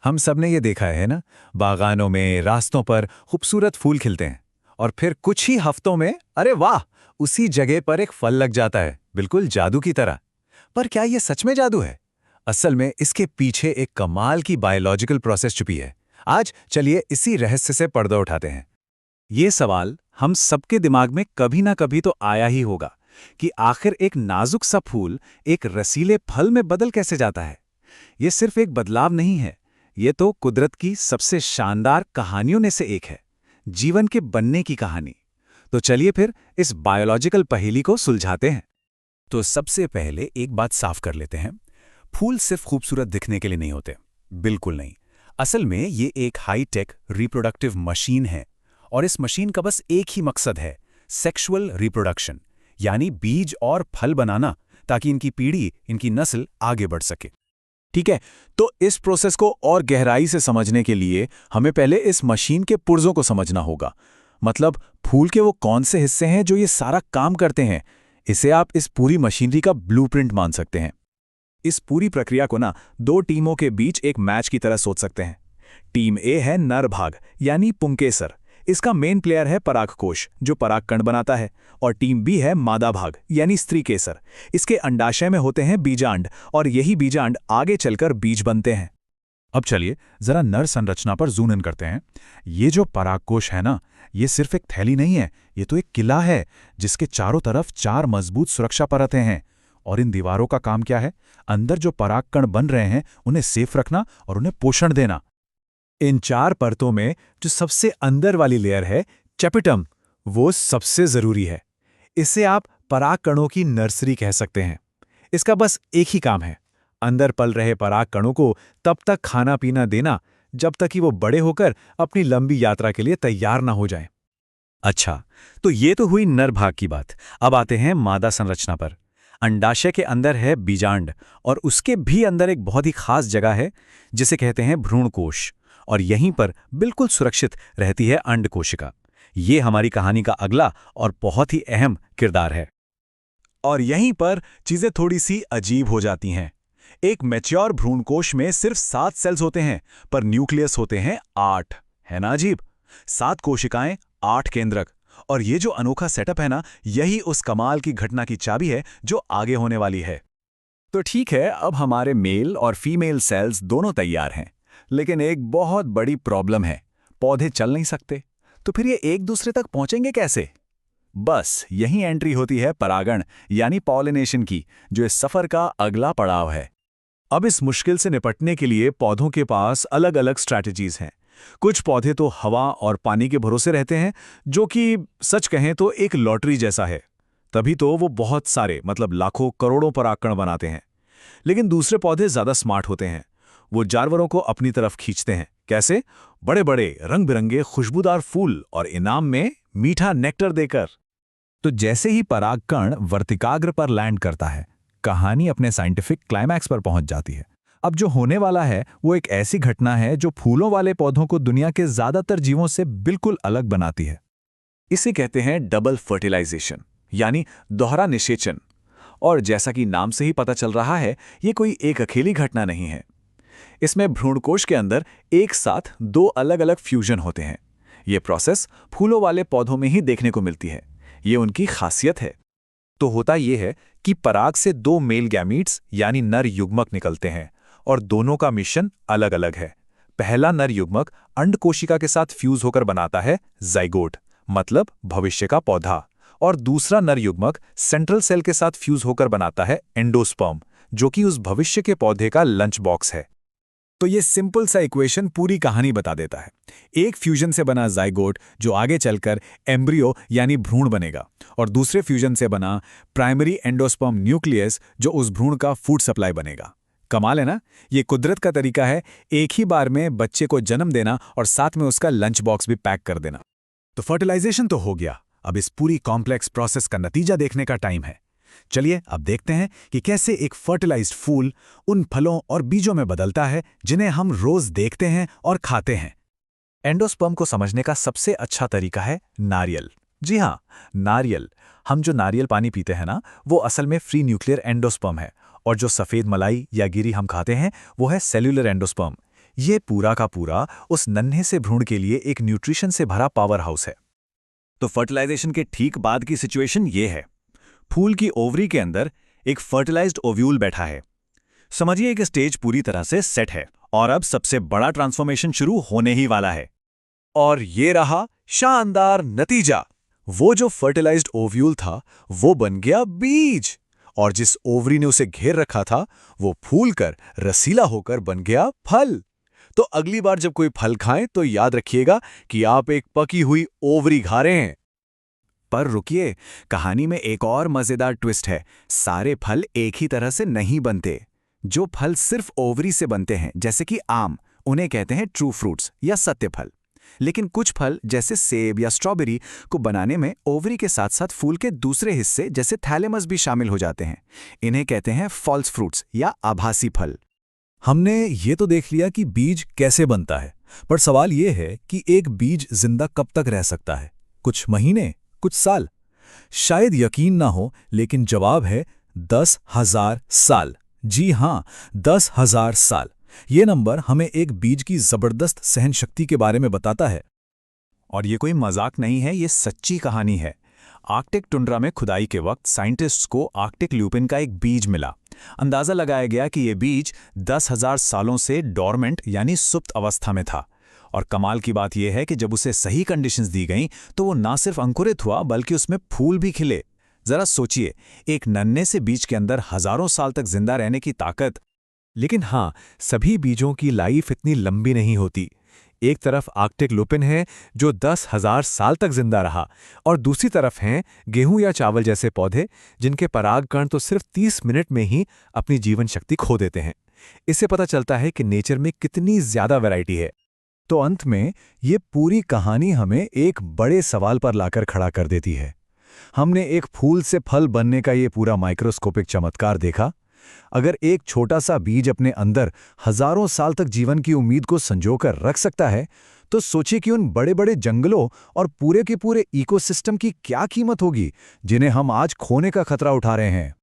हम सब ने ये देखा है ना, बागानों में, रास्तों पर खूबसूरत फूल खिलते हैं और फिर कुछ ही हफ्तों में, अरे वाह, उसी जगह पर एक फल लग जाता है, बिल्कुल जादू की तरह। पर क्या ये सच में जादू है? असल में इसके पीछे एक कमाल की बायोलॉजिकल प्रोसेस छुपी है। आज चलिए इसी रहस्य से पर्दा उठाते हैं। ये सवाल हम सबके दिमाग में कभी ना कभी तो आया ही होगा कि आखिर एक नाजुक सा फूल एक रसीले फल में बदल कैसे जाता है। ये सिर्फ एक बदलाव नहीं है, ये तो कुदरत की सबसे शानदार कहानियों में से एक है, जीवन के बनने की कहानी। तो चलिए फिर इस बायोलॉजिकल पहेली को सुलझाते हैं। तो सबसे पहले एक बात साफ कर लेते हैं, फूल सिर्फ खूबसूरत दिखने के लिए नहीं होते, बिल्कुल नहीं। असल में ये एक हाई टेक रिप्रोडक्टिव मशीन है और इस मशीन का बस एक ही मकसद है, सेक्सुअल रिप्रोडक्शन, यानी बीज और फल बनाना, ताकि इनकी पीढ़ी, इनकी नस्ल आगे बढ़ सके। ठीक है, तो इस प्रोसेस को और गहराई से समझने के लिए हमें पहले इस मशीन के पुर्जों को समझना होगा। मतलब फूल के वो कौन से हिस्से हैं जो ये सारा काम करते हैं। इसे आप इस पूरी मशीनरी का ब्लूप्रिंट मान सकते हैं। इस पूरी प्रक्रिया को ना दो टीमों के बीच एक मैच की तरह सोच सकते हैं। टीम ए है नर भाग यानी पुंकेसर, इसका मेन प्लेयर है परागकोश जो परागकण बनाता है, और टीम बी है मादा भाग यानी स्त्री केसर, इसके अंडाशय में होते हैं बीजांड और यही बीजांड आगे चलकर बीज बनते हैं। अब चलिए जरा नर संरचना पर जूम इन करते हैं। ये जो परागकोश है ना, ये सिर्फ एक थैली नहीं है, ये तो एक किला है जिसके चारों तरफ 4 मजबूत सुरक्षा परतें हैं। और इन दीवारों का काम क्या है? अंदर जो परागकण बन रहे हैं उन्हें सेफ रखना और उन्हें पोषण देना। इन 4 परतों में जो सबसे अंदर वाली लेयर है, चेपिटम, वो सबसे जरूरी है। इसे आप परागकणों की नर्सरी कह सकते हैं। इसका बस एक ही काम है, अंदर पल रहे परागकणों को तब तक खाना पीना देना जब तक कि वो बड़े होकर अपनी लंबी यात्रा के लिए तैयार ना हो जाएं। अच्छा, तो ये तो हुई नर भाग की बात। अब आते हैं मादा संरचना पर। अंडाशय के अंदर है बीजांड और उसके भी अंदर एक बहुत ही खास जगह है जिसे कहते हैं भ्रूणकोश, और यहीं पर बिल्कुल सुरक्षित रहती है अंड कोशिका। ये हमारी कहानी का अगला और बहुत ही अहम किरदार है। और यहीं पर चीजें थोड़ी सी अजीब हो जाती हैं। एक मैच्योर भ्रूणकोश में सिर्फ 7 सेल्स होते हैं, पर न्यूक्लियस होते हैं 8। है ना अजीब? 7 कोशिकाएं, 8 केंद्रक। और ये जो अनोखा सेटअप है ना, यही उस कमाल की घटना की चाबी है जो आगे होने वाली है। तो ठीक है, अब हमारे मेल और फीमेल सेल्स दोनों तैयार हैं, लेकिन एक बहुत बड़ी प्रॉब्लम है, पौधे चल नहीं सकते। तो फिर ये एक दूसरे तक पहुंचेंगे कैसे? बस यही एंट्री होती है परागण यानी पॉलिनेशन की, जो इस सफर का अगला पड़ाव है। अब इस मुश्किल से निपटने के लिए पौधों के पास अलग अलग स्ट्रैटेजीज हैं। कुछ पौधे तो हवा और पानी के भरोसे रहते हैं, जो कि सच कहें तो एक लॉटरी जैसा है। तभी तो वो बहुत सारे, मतलब लाखों करोड़ों परागकण बनाते हैं। लेकिन दूसरे पौधे ज्यादा स्मार्ट होते हैं। वो जानवरों को अपनी तरफ खींचते हैं। कैसे? बड़े बड़े रंग बिरंगे खुशबूदार फूल और इनाम में मीठा नेक्टर देकर। तो जैसे ही परागकण वर्तिकाग्र पर लैंड करता है, कहानी अपने साइंटिफिक क्लाइमैक्स पर पहुंच जाती है। अब जो होने वाला है वो एक ऐसी घटना है जो फूलों वाले पौधों को दुनिया के ज्यादातर जीवों से बिल्कुल अलग बनाती है। इसे कहते हैं डबल फर्टिलाइजेशन यानी दोहरा निषेचन। और जैसा कि नाम से ही पता चल रहा है, ये कोई एक अकेली घटना नहीं है। इसमें भ्रूणकोश के अंदर एक साथ 2 अलग अलग फ्यूजन होते हैं। ये प्रोसेस फूलों वाले पौधों में ही देखने को मिलती है। ये उनकी खासियत है। तो होता यह है कि पराग से 2 मेल गैमीट्स यानी नर युग्मक निकलते हैं और दोनों का मिशन अलग अलग है। पहला नर युग्मक अंड कोशिका के साथ फ्यूज होकर बनाता है ज़ाइगोट, मतलब भविष्य का पौधा, और दूसरा नर युग्मक सेंट्रल सेल के साथ फ्यूज होकर बनाता है एंडोस्पर्म, जो कि उस भविष्य के पौधे का लंच बॉक्स है। तो ये सिंपल सा इक्वेशन पूरी कहानी बता देता है। एक फ्यूजन से बना ज़ाइगोट जो आगे चलकर एम्ब्रियो यानी भ्रूण बनेगा, और दूसरे फ्यूजन से बना प्राइमरी एंडोस्पर्म न्यूक्लियस जो उस भ्रूण का फूड सप्लाई बनेगा। कमाल है ना? ये कुदरत का तरीका है एक ही बार में बच्चे को जन्म देना और साथ में उसका लंच बॉक्स भी पैक कर देना। तो फर्टिलाइजेशन तो हो गया, अब इस पूरी कॉम्प्लेक्स प्रोसेस का नतीजा देखने का टाइम है। चलिए अब देखते हैं कि कैसे एक फर्टिलाइज्ड फूल उन फलों और बीजों में बदलता है जिन्हें हम रोज देखते हैं और खाते हैं। एंडोस्पर्म को समझने का सबसे अच्छा तरीका है नारियल। जी हाँ, नारियल। हम जो नारियल पानी पीते हैं ना, वो असल में फ्री न्यूक्लियर एंडोस्पर्म है, और जो सफ़ेद मलाई या गिरी हम खाते हैं वो है सेल्यूलर एंडोस्पर्म। ये पूरा का पूरा उस नन्हे से भ्रूण के लिए एक न्यूट्रिशन से भरा पावर हाउस है। तो फर्टिलाइजेशन के ठीक बाद की सिचुएशन ये है। फूल की ओवरी के अंदर एक फर्टिलाइज्ड ओव्यूल बैठा है। समझिए कि स्टेज पूरी तरह से सेट है और अब सबसे बड़ा ट्रांसफॉर्मेशन शुरू होने ही वाला है। और ये रहा शानदार नतीजा। वो जो फर्टिलाइज्ड ओव्यूल था वो बन गया बीज, और जिस ओवरी ने उसे घेर रखा था वो फूलकर रसीला होकर बन गया फल। तो अगली बार जब कोई फल खाएं तो याद रखिएगा कि आप एक पकी हुई ओवरी खा रहे हैं। पर रुकिए, कहानी में एक और मजेदार ट्विस्ट है। सारे फल एक ही तरह से नहीं बनते। जो फल सिर्फ ओवरी से बनते हैं, जैसे कि आम, उन्हें कहते हैं ट्रू फ्रूट्स या सत्य फल। लेकिन कुछ फल जैसे सेब या स्ट्रॉबेरी को बनाने में ओवरी के साथ साथ फूल के दूसरे हिस्से जैसे थैलेमस भी शामिल हो जाते हैं। इन्हें कहते हैं फॉल्स फ्रूट्स या आभासी फल। हमने ये तो देख लिया कि बीज कैसे बनता है, पर सवाल ये है कि एक बीज जिंदा कब तक रह सकता है? कुछ महीने, कुछ साल? शायद यकीन ना हो, लेकिन जवाब है 10,000 साल। जी हां, 10,000 साल। ये नंबर हमें एक बीज की जबरदस्त सहन शक्ति के बारे में बताता है। और ये कोई मजाक नहीं है, ये सच्ची कहानी है। आर्कटिक टुंड्रा में खुदाई के वक्त साइंटिस्ट्स को आर्कटिक ल्यूपिन का एक बीज मिला। अंदाजा लगाया गया कि ये बीज 10,000 सालों से डॉर्मेंट यानी सुप्त अवस्था में था। और कमाल की बात यह है कि जब उसे सही कंडीशंस दी गईं तो वो ना सिर्फ अंकुरित हुआ बल्कि उसमें फूल भी खिले। जरा सोचिए, एक नन्हे से बीज के अंदर हजारों साल तक जिंदा रहने की ताकत। लेकिन हाँ, सभी बीजों की लाइफ इतनी लंबी नहीं होती। एक तरफ आर्कटिक लुपिन है जो 10,000 साल तक जिंदा रहा, और दूसरी तरफ हैं गेहूं या चावल जैसे पौधे जिनके परागकण तो सिर्फ 30 मिनट में ही अपनी जीवन शक्ति खो देते हैं। इससे पता चलता है कि नेचर में कितनी ज्यादा वैरायटी है। तो अंत में ये पूरी कहानी हमें एक बड़े सवाल पर लाकर खड़ा कर देती है। हमने एक फूल से फल बनने का ये पूरा माइक्रोस्कोपिक चमत्कार देखा। अगर एक छोटा सा बीज अपने अंदर हजारों साल तक जीवन की उम्मीद को संजोकर रख सकता है, तो सोचिए कि उन बड़े बड़े जंगलों और पूरे के पूरे इकोसिस्टम की क्या कीमत होगी जिन्हें हम आज खोने का खतरा उठा रहे हैं।